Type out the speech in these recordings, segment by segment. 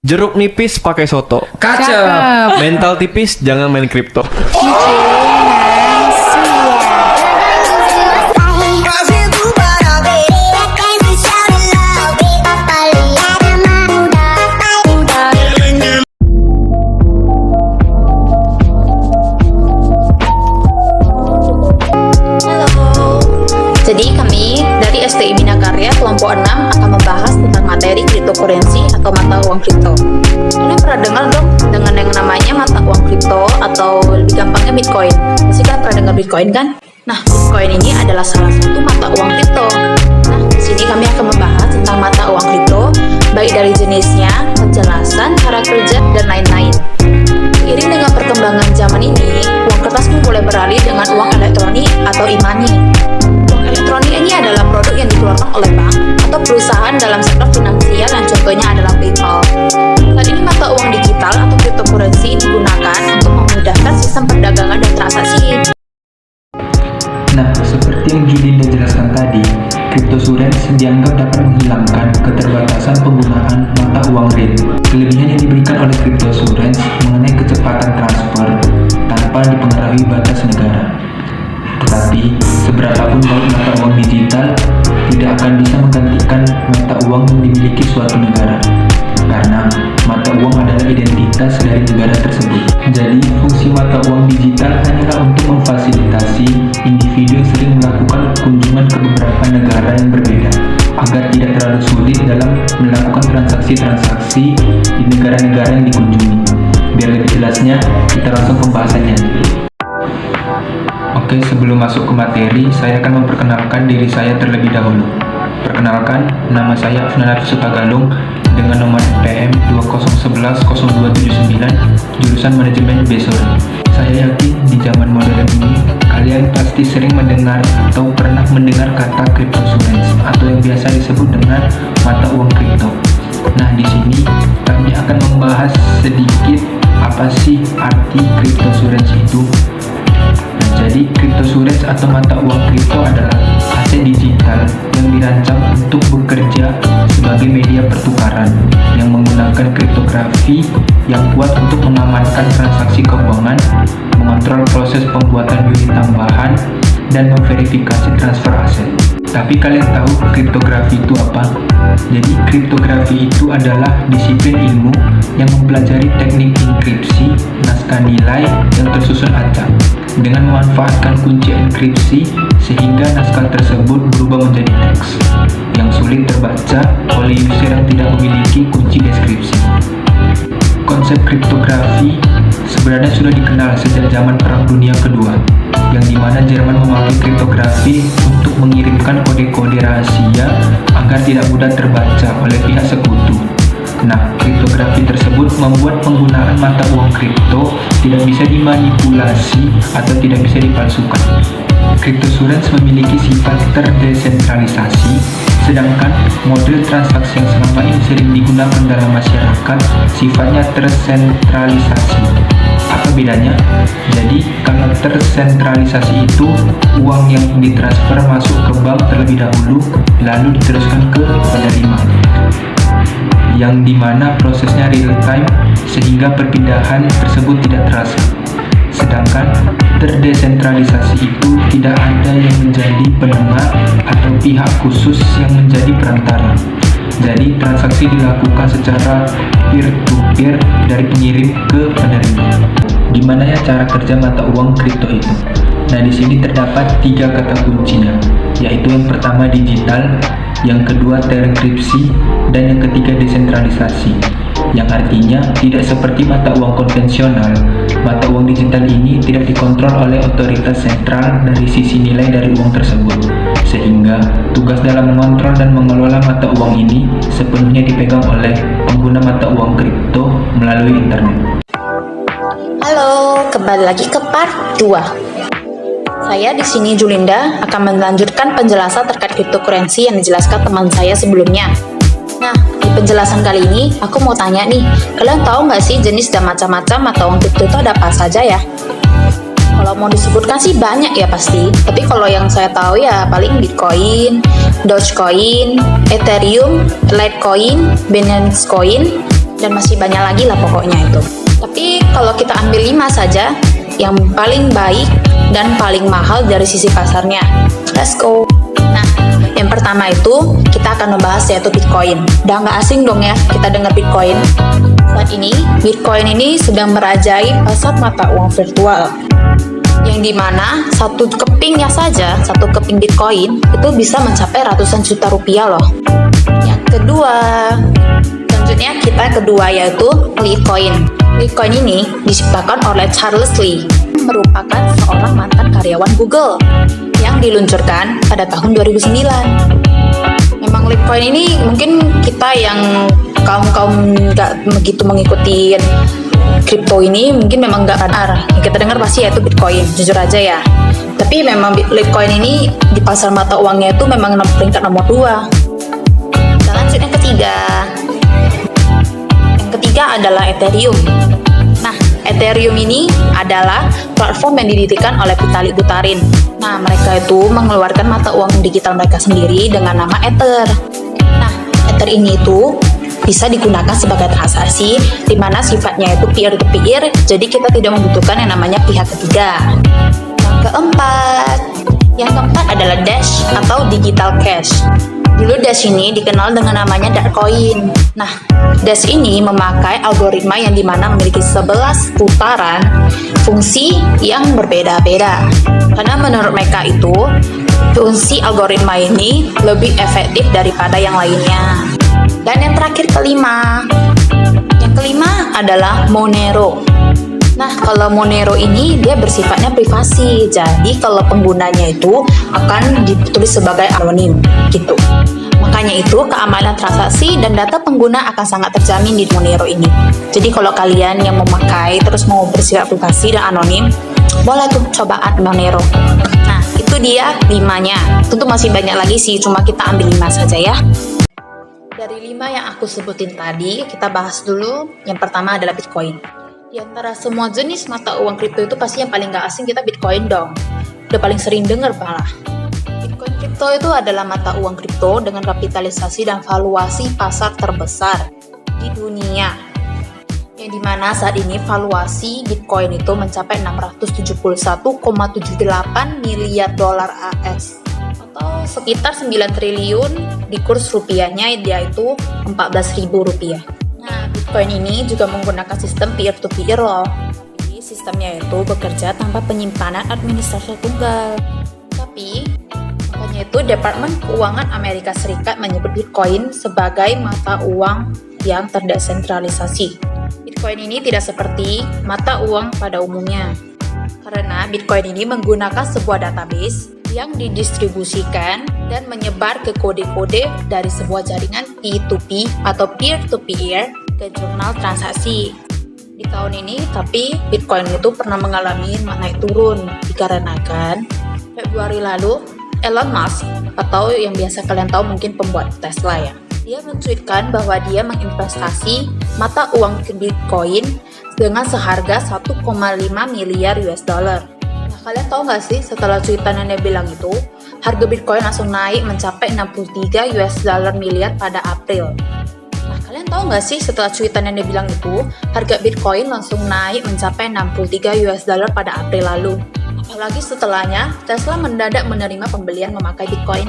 Jeruk nipis pakai soto. Kacep. Mental tipis jangan main kripto. Jadi kami dari STI Bina Karya kelompok 6 akan membahas tentang materi cryptocurrency atau mata uang kripto. Kalian pernah dengar dong dengan yang namanya mata uang kripto atau lebih gampangnya Bitcoin? Pasti kalian pernah dengar Bitcoin kan? Nah, Bitcoin ini adalah salah satu mata uang kripto. Nah, di sini kami akan membahas tentang mata uang kripto, baik dari jenisnya, penjelasan, cara kerja, dan lain-lain. Seiring dengan perkembangan zaman ini, uang kertas pun mulai beralih dengan uang elektronik atau e-money. Uang elektronik ini adalah produk yang dikeluarkan oleh bank atau perusahaan dalam sektor finansial yang contohnya adalah PayPal. Saat ini mata uang digital atau cryptocurrency digunakan untuk memudahkan sistem perdagangan dan transaksi. Nah, seperti yang Julinda jelaskan tadi, cryptocurrency dianggap dapat menghilangkan keterbatasan penggunaan mata uang real. Kelebihan yang diberikan oleh cryptocurrency mengenai kecepatan transfer tanpa dipengaruhi batas negara. Tetapi, seberapapun baik mata uang digital, tidak akan bisa menggantikan mata uang yang dimiliki suatu negara. Karena mata uang adalah identitas dari negara tersebut. Jadi, fungsi mata uang digital hanyalah untuk memfasilitasi individu yang sering melakukan kunjungan ke beberapa negara yang berbeda, agar tidak terlalu sulit dalam melakukan transaksi-transaksi di negara-negara yang dikunjungi. Biar lebih jelasnya, kita langsung pembahasannya. Oke, sebelum masuk ke materi, saya akan memperkenalkan diri saya terlebih dahulu. Perkenalkan, nama saya Afnanati Sutagalung dengan nomor PM 2011-0279, jurusan Manajemen BSOR. Saya yakin di zaman modern ini, kalian pasti sering mendengar atau pernah mendengar kata cryptocurrency atau yang biasa disebut dengan mata uang kripto. Nah, di sini kami akan membahas sedikit apa sih arti cryptocurrency itu. Jadi, cryptocurrency atau mata uang kripto adalah aset digital yang dirancang untuk bekerja sebagai media pertukaran yang menggunakan kriptografi yang kuat untuk mengamankan transaksi keuangan, mengontrol proses pembuatan unit tambahan, dan memverifikasi transfer aset. Tapi kalian tahu kriptografi itu apa? Jadi kriptografi itu adalah disiplin ilmu yang mempelajari teknik enkripsi naskah nilai yang tersusun acak dengan memanfaatkan kunci enkripsi sehingga naskah tersebut berubah menjadi teks yang sulit terbaca oleh user yang tidak memiliki kunci deskripsi. Konsep kriptografi sebenarnya sudah dikenal sejak zaman Perang Dunia Kedua, yang dimana Jerman memakai kriptografi untuk mengirimkan kode-kode rahasia agar tidak mudah terbaca oleh pihak sekutu. Nah, kriptografi tersebut membuat penggunaan mata uang kripto tidak bisa dimanipulasi atau tidak bisa dipalsukan. Cryptocurrency memiliki sifat terdesentralisasi, sedangkan model transaksi yang selama ini sering digunakan dalam masyarakat sifatnya tersentralisasi. Apa bedanya? Jadi, kalau tersentralisasi itu uang yang ditransfer masuk ke bank terlebih dahulu, lalu diteruskan ke penerima, yang dimana prosesnya real time sehingga perpindahan tersebut tidak terasa. Sedangkan terdesentralisasi itu tidak ada yang menjadi penengah atau pihak khusus yang menjadi perantara. Jadi transaksi dilakukan secara peer-to-peer dari pengirim ke penerima. Gimana ya cara kerja mata uang kripto itu? Nah, di sini terdapat 3 kata kuncinya, yaitu yang pertama digital, yang kedua terenkripsi, dan yang ketiga desentralisasi. Yang artinya tidak seperti mata uang konvensional, mata uang digital ini tidak dikontrol oleh otoritas sentral dari sisi nilai dari uang tersebut, sehingga tugas dalam mengontrol dan mengelola mata uang ini sepenuhnya dipegang oleh pengguna mata uang kripto melalui internet. Halo, kembali lagi ke part 2. Saya di sini Julinda akan melanjutkan penjelasan terkait cryptocurrency yang dijelaskan teman saya sebelumnya. Nah, di penjelasan kali ini aku mau tanya nih, kalian tahu nggak sih jenis dan macam-macam mata uang kripto itu ada apa saja ya? Kalau mau disebutkan sih banyak ya pasti, tapi kalau yang saya tahu ya paling Bitcoin, Dogecoin, Ethereum, Litecoin, Binance Coin, dan masih banyak lagi lah pokoknya itu. Tapi kalau kita ambil 5 saja yang paling baik dan paling mahal dari sisi pasarnya. Let's go. Nah, yang pertama itu kita akan membahas yaitu Bitcoin. Udah nggak asing dong ya kita dengar Bitcoin. Saat ini Bitcoin ini sedang merajai pasar mata uang virtual, yang dimana satu kepingnya saja, satu keping Bitcoin itu bisa mencapai ratusan juta rupiah loh. Yang kedua, selanjutnya kita kedua yaitu Litecoin. Litecoin ini diciptakan oleh Charles Lee, merupakan seorang mantan karyawan Google yang diluncurkan pada tahun 2009. Memang Litecoin ini mungkin kita yang kaum nggak begitu mengikuti kripto ini mungkin memang nggak benar. Yang kita dengar pasti yaitu Bitcoin, jujur aja ya. Tapi memang Litecoin ini di pasar mata uangnya itu memang peringkat nomor 2. Kita lanjut yang ketiga. Yang ketiga adalah Ethereum. Nah, Ethereum ini adalah platform yang didirikan oleh Vitalik Buterin. Nah, mereka itu mengeluarkan mata uang digital mereka sendiri dengan nama Ether. Nah, Ether ini itu bisa digunakan sebagai transaksi di mana sifatnya itu peer to peer, jadi kita tidak membutuhkan yang namanya pihak ketiga. Yang keempat adalah Dash atau digital cash. Dulu Dash ini dikenal dengan namanya Darkcoin. Nah, Dash ini memakai algoritma yang dimana memiliki 11 putaran fungsi yang berbeda-beda. Karena menurut mereka itu fungsi algoritma ini lebih efektif daripada yang lainnya. Dan yang terakhir kelima. Yang kelima adalah Monero. Nah, kalau Monero ini dia bersifatnya privasi. Jadi kalau penggunanya itu akan ditulis sebagai anonim gitu. Makanya itu keamanan transaksi dan data pengguna akan sangat terjamin di Monero ini. Jadi kalau kalian yang memakai terus mau bersifat privasi dan anonim, boleh tuh cobaan Monero. Nah, itu dia 5-nya. Tentu masih banyak lagi sih, cuma kita ambil 5 saja ya. Dari 5 yang aku sebutin tadi, kita bahas dulu. Yang pertama adalah Bitcoin. Di antara semua jenis mata uang kripto itu pasti yang paling gak asing kita Bitcoin dong. Udah paling sering dengar malah. Bitcoin kripto itu adalah mata uang kripto dengan kapitalisasi dan valuasi pasar terbesar di dunia. Yang dimana saat ini valuasi Bitcoin itu mencapai 671,78 miliar dolar AS. Atau sekitar 9 triliun di kurs rupiahnya dia itu 14.000 rupiah. Nah, Bitcoin ini juga menggunakan sistem peer-to-peer loh. Jadi sistemnya itu bekerja tanpa penyimpanan administrasi tunggal. Tapi makanya itu Departemen Keuangan Amerika Serikat menyebut Bitcoin sebagai mata uang yang terdesentralisasi. Bitcoin ini tidak seperti mata uang pada umumnya. Karena Bitcoin ini menggunakan sebuah database yang didistribusikan dan menyebar ke kode-kode dari sebuah jaringan P2P atau peer-to-peer ke jurnal transaksi. Di tahun ini, tapi Bitcoin itu pernah mengalami naik turun dikarenakan Februari lalu Elon Musk atau yang biasa kalian tahu mungkin pembuat Tesla ya. Dia mencuitkan bahwa dia menginvestasi mata uang Bitcoin dengan seharga 1,5 miliar US dollar. Kalian tahu nggak sih setelah cuitan yang dia bilang itu, harga Bitcoin langsung naik mencapai 63 US dollar miliar pada April. Nah, kalian tahu nggak sih setelah cuitan yang dia bilang itu, harga Bitcoin langsung naik mencapai 63 US dollar pada April lalu. Apalagi setelahnya, Tesla mendadak menerima pembelian memakai Bitcoin.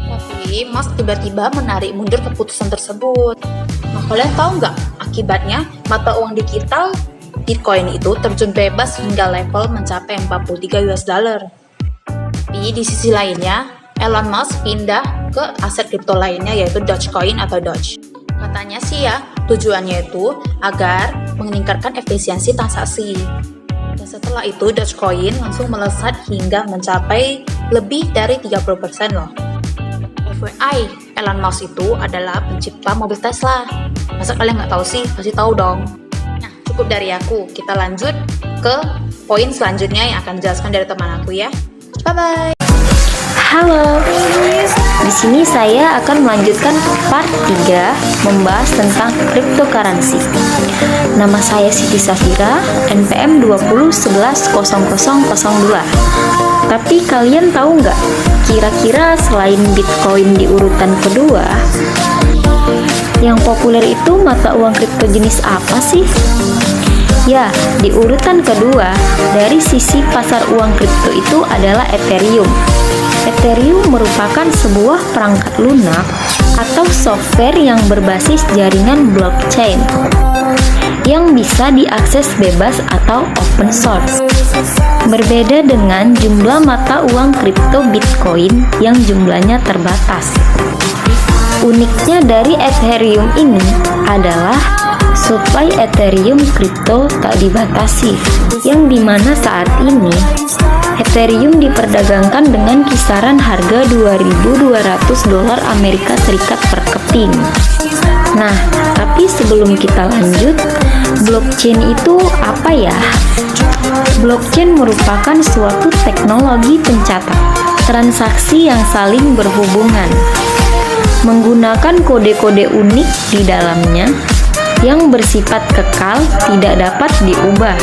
Tapi Musk tiba-tiba menarik mundur keputusan tersebut. Nah, kalian tahu nggak akibatnya mata uang digital Bitcoin itu terjun bebas hingga level mencapai 43 US dollar. Tapi di sisi lainnya, Elon Musk pindah ke aset kripto lainnya yaitu Dogecoin atau Doge. Katanya sih ya, tujuannya itu agar meningkatkan efisiensi transaksi. Dan setelah itu Dogecoin langsung melesat hingga mencapai lebih dari 30% loh. FYI, Elon Musk itu adalah pencipta mobil Tesla. Masa kalian nggak tahu sih? Pasti tahu dong. Cukup dari aku, kita lanjut ke poin selanjutnya yang akan dijelaskan dari teman aku ya. Bye-bye. Halo, di sini saya akan melanjutkan part 3 membahas tentang cryptocurrency. Nama saya Siti Safira, NPM 20110002. Tapi kalian tahu nggak, kira-kira selain Bitcoin di urutan kedua, Yang populer itu mata uang kripto jenis apa sih? Ya, di urutan kedua dari sisi pasar uang kripto itu adalah Ethereum. Ethereum merupakan sebuah perangkat lunak atau software yang berbasis jaringan blockchain yang bisa diakses bebas atau open source. Berbeda dengan jumlah mata uang kripto Bitcoin yang jumlahnya terbatas. Uniknya dari Ethereum ini adalah supply Ethereum kripto tak dibatasi, yang dimana saat ini Ethereum diperdagangkan dengan kisaran harga $2.200 Amerika Serikat per keping. Nah, tapi sebelum kita lanjut, blockchain itu apa ya? Blockchain merupakan suatu teknologi pencatat transaksi yang saling berhubungan, menggunakan kode-kode unik di dalamnya yang bersifat kekal, tidak dapat diubah.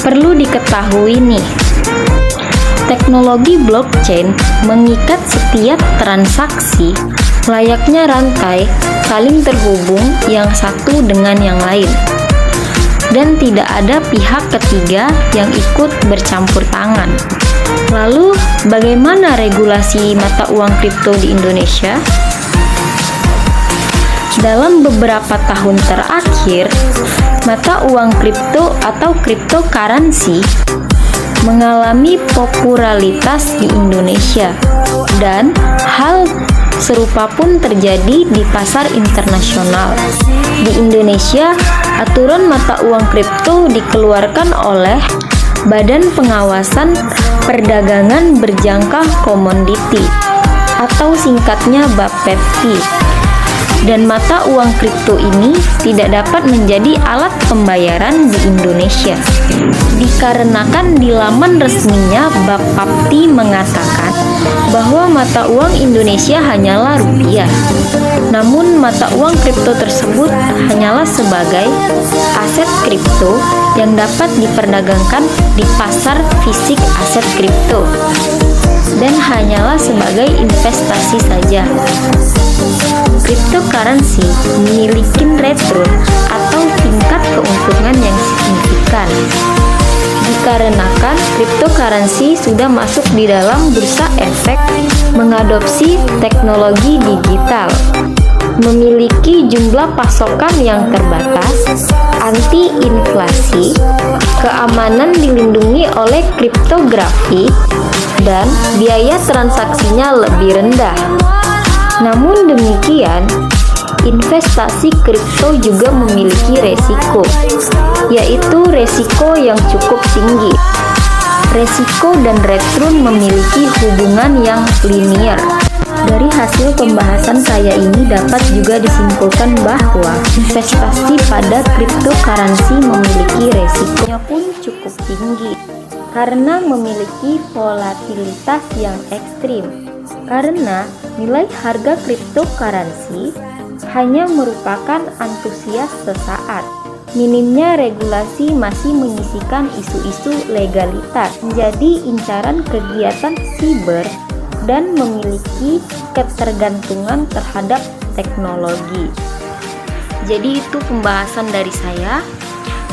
Perlu diketahui nih, teknologi blockchain mengikat setiap transaksi layaknya rantai saling terhubung yang satu dengan yang lain, dan tidak ada pihak ketiga yang ikut bercampur tangan. Lalu, bagaimana regulasi mata uang kripto di Indonesia? Dalam beberapa tahun terakhir, mata uang kripto atau cryptocurrency mengalami popularitas di Indonesia, dan hal serupa pun terjadi di pasar internasional. Di Indonesia, aturan mata uang kripto dikeluarkan oleh Badan Pengawasan Perdagangan Berjangka Komoditi atau singkatnya BAPEPKI. Dan mata uang kripto ini tidak dapat menjadi alat pembayaran di Indonesia, dikarenakan di laman resminya Bapepti mengatakan bahwa mata uang Indonesia hanyalah rupiah. Namun mata uang kripto tersebut hanyalah sebagai aset kripto yang dapat diperdagangkan di pasar fisik aset kripto, dan hanyalah sebagai investasi saja. Cryptocurrency memiliki return atau tingkat keuntungan yang signifikan, dikarenakan cryptocurrency sudah masuk di dalam bursa efek, mengadopsi teknologi digital, memiliki jumlah pasokan yang terbatas, anti inflasi, keamanan dilindungi oleh kriptografi, dan biaya transaksinya lebih rendah. Namun demikian, investasi kripto juga memiliki resiko, yaitu resiko yang cukup tinggi. Resiko dan return memiliki hubungan yang linear. Dari hasil pembahasan saya ini dapat juga disimpulkan bahwa investasi pada cryptocurrency memiliki resikonya pun cukup tinggi karena memiliki volatilitas yang ekstrim. Karena nilai harga cryptocurrency hanya merupakan antusias sesaat. Minimnya regulasi masih menyisikan isu-isu legalitas, menjadi incaran kegiatan siber, dan memiliki ketergantungan terhadap teknologi. Jadi itu pembahasan dari saya,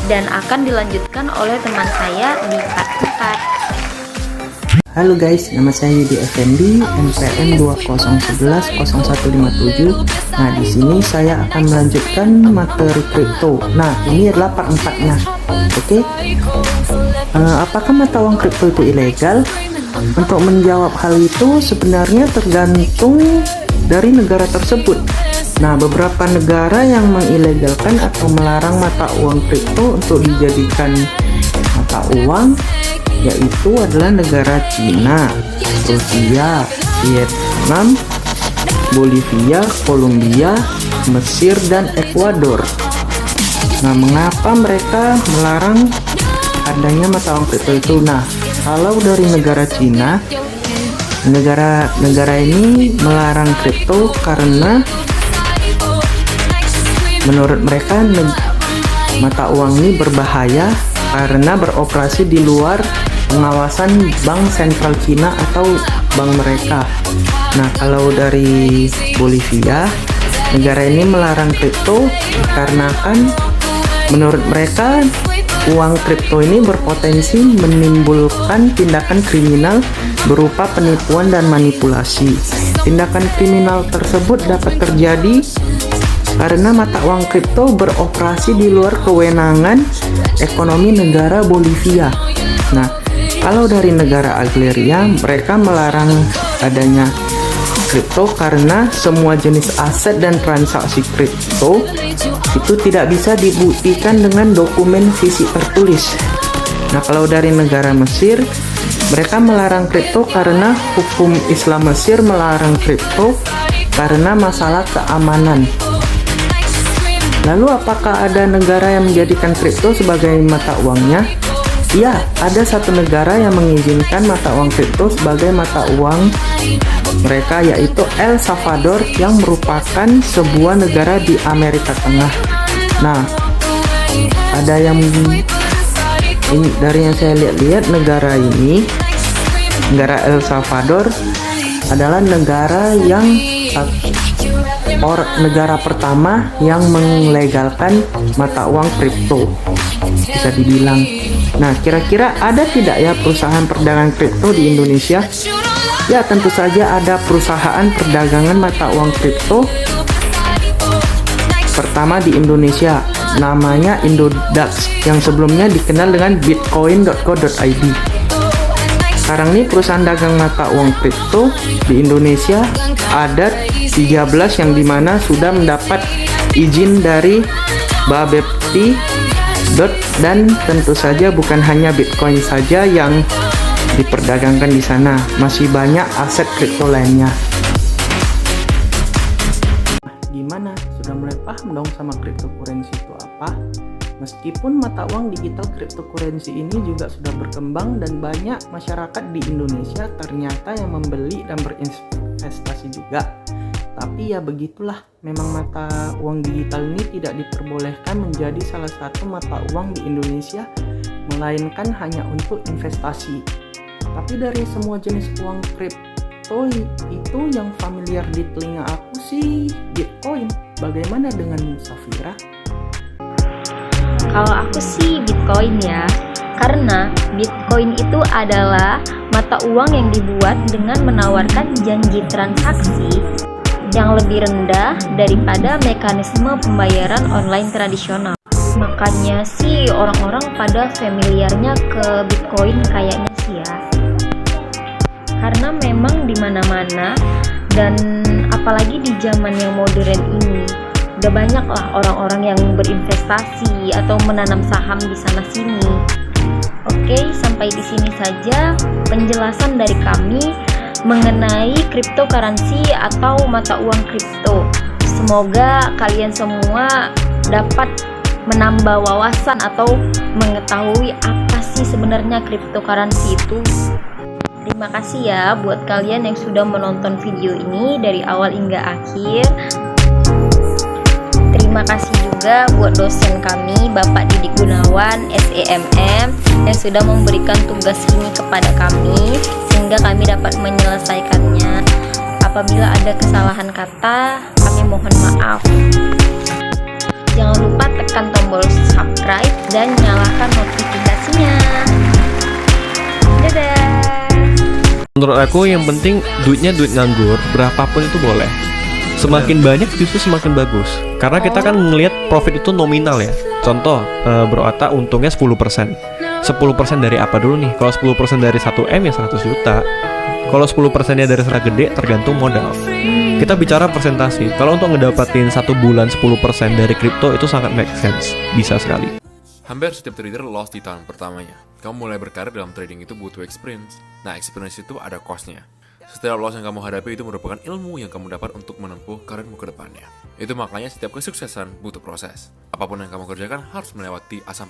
dan akan dilanjutkan oleh teman saya di part 4. Halo guys, nama saya Yudi Effendi, NPM 20110157. Nah, di sini saya akan melanjutkan materi kripto. Nah, ini adalah part 4-nya. Oke. Apakah mata uang kripto itu ilegal? Untuk menjawab hal itu sebenarnya tergantung dari negara tersebut. Nah, beberapa negara yang mengilegalkan atau melarang mata uang kripto untuk dijadikan mata uang yaitu adalah negara Cina, Rusia, Vietnam, Bolivia, Kolombia, Mesir, dan Ekuador. Nah, mengapa mereka melarang adanya mata uang kripto itu? Nah, kalau dari negara Cina, negara ini melarang kripto karena menurut mereka mata uang ini berbahaya karena beroperasi di luar pengawasan bank sentral Cina atau bank mereka. Nah, kalau dari Bolivia, Negara ini melarang kripto dikarenakan menurut mereka uang kripto ini berpotensi menimbulkan tindakan kriminal berupa penipuan dan manipulasi. Tindakan kriminal tersebut dapat terjadi karena mata uang kripto beroperasi di luar kewenangan ekonomi negara Bolivia. Nah, kalau dari negara Algeria, mereka melarang adanya kripto karena semua jenis aset dan transaksi kripto itu tidak bisa dibuktikan dengan dokumen fisik tertulis. Nah, kalau dari negara Mesir, mereka melarang kripto karena hukum Islam Mesir melarang kripto karena masalah keamanan. Lalu apakah ada negara yang menjadikan kripto sebagai mata uangnya? Ya, ada satu negara yang mengizinkan mata uang kripto sebagai mata uang mereka, yaitu El Salvador, yang merupakan sebuah negara di Amerika Tengah. Nah, ada yang ini, dari yang saya lihat-lihat, negara El Salvador adalah negara yang negara pertama yang melegalkan mata uang kripto, bisa dibilang. Nah, kira-kira ada tidak ya perusahaan perdagangan kripto di Indonesia? Ya, tentu saja ada perusahaan perdagangan mata uang kripto pertama di Indonesia, namanya Indodax, yang sebelumnya dikenal dengan bitcoin.co.id. Sekarang ini perusahaan dagang mata uang kripto di Indonesia ada 13 yang dimana sudah mendapat izin dari Bapepti. Dan tentu saja bukan hanya Bitcoin saja yang diperdagangkan di sana, masih banyak aset kripto lainnya. Gimana? Sudah mulai paham dong sama cryptocurrency itu apa? Meskipun mata uang digital cryptocurrency ini juga sudah berkembang dan banyak masyarakat di Indonesia ternyata yang membeli dan berinvestasi juga. Tapi ya begitulah, memang mata uang digital ini tidak diperbolehkan menjadi salah satu mata uang di Indonesia, melainkan hanya untuk investasi. Tapi dari semua jenis uang kripto itu yang familiar di telinga aku sih Bitcoin. Bagaimana dengan Safira? Kalau aku sih Bitcoin ya, karena Bitcoin itu adalah mata uang yang dibuat dengan menawarkan janji transaksi yang lebih rendah daripada mekanisme pembayaran online tradisional. Makanya sih orang-orang pada familiarnya ke Bitcoin kayaknya sih ya. Karena memang di mana-mana, dan apalagi di zaman yang modern ini, udah banyak lah orang-orang yang berinvestasi atau menanam saham di sana sini. Oke, sampai di sini saja penjelasan dari kami mengenai cryptocurrency atau mata uang kripto. Semoga kalian semua dapat menambah wawasan atau mengetahui apa sih sebenarnya cryptocurrency itu. Terima kasih ya buat kalian yang sudah menonton video ini dari awal hingga akhir. Terima kasih juga buat dosen kami Bapak Didik Gunawan SEMM yang sudah memberikan tugas ini kepada kami sehingga kami dapat menyelesaikannya. Apabila ada kesalahan kata, kami mohon maaf. Jangan lupa tekan tombol subscribe dan nyalakan notifikasinya. Dadah. Menurut aku yang penting duitnya duit nganggur, berapapun itu boleh. Semakin banyak justru semakin bagus. Karena kita kan ngelihat profit itu nominal ya. Contoh, Bro Atta untungnya 10%. 10% dari apa dulu nih? Kalau 10% dari 1M ya 100 juta. Kalau 10%-nya dari serah gede tergantung modal. Kita bicara persentasi. Kalau untuk ngedapatin 1 bulan 10% dari kripto itu sangat make sense. Bisa sekali. Hampir setiap trader loss di tahun pertamanya. Kamu mulai berkarir dalam trading itu butuh experience. Nah, experience itu ada cost-nya. Setiap loss yang kamu hadapi itu merupakan ilmu yang kamu dapat untuk menempuh karirmu ke depannya. Itu makanya setiap kesuksesan butuh proses. Apapun yang kamu kerjakan harus melewati asam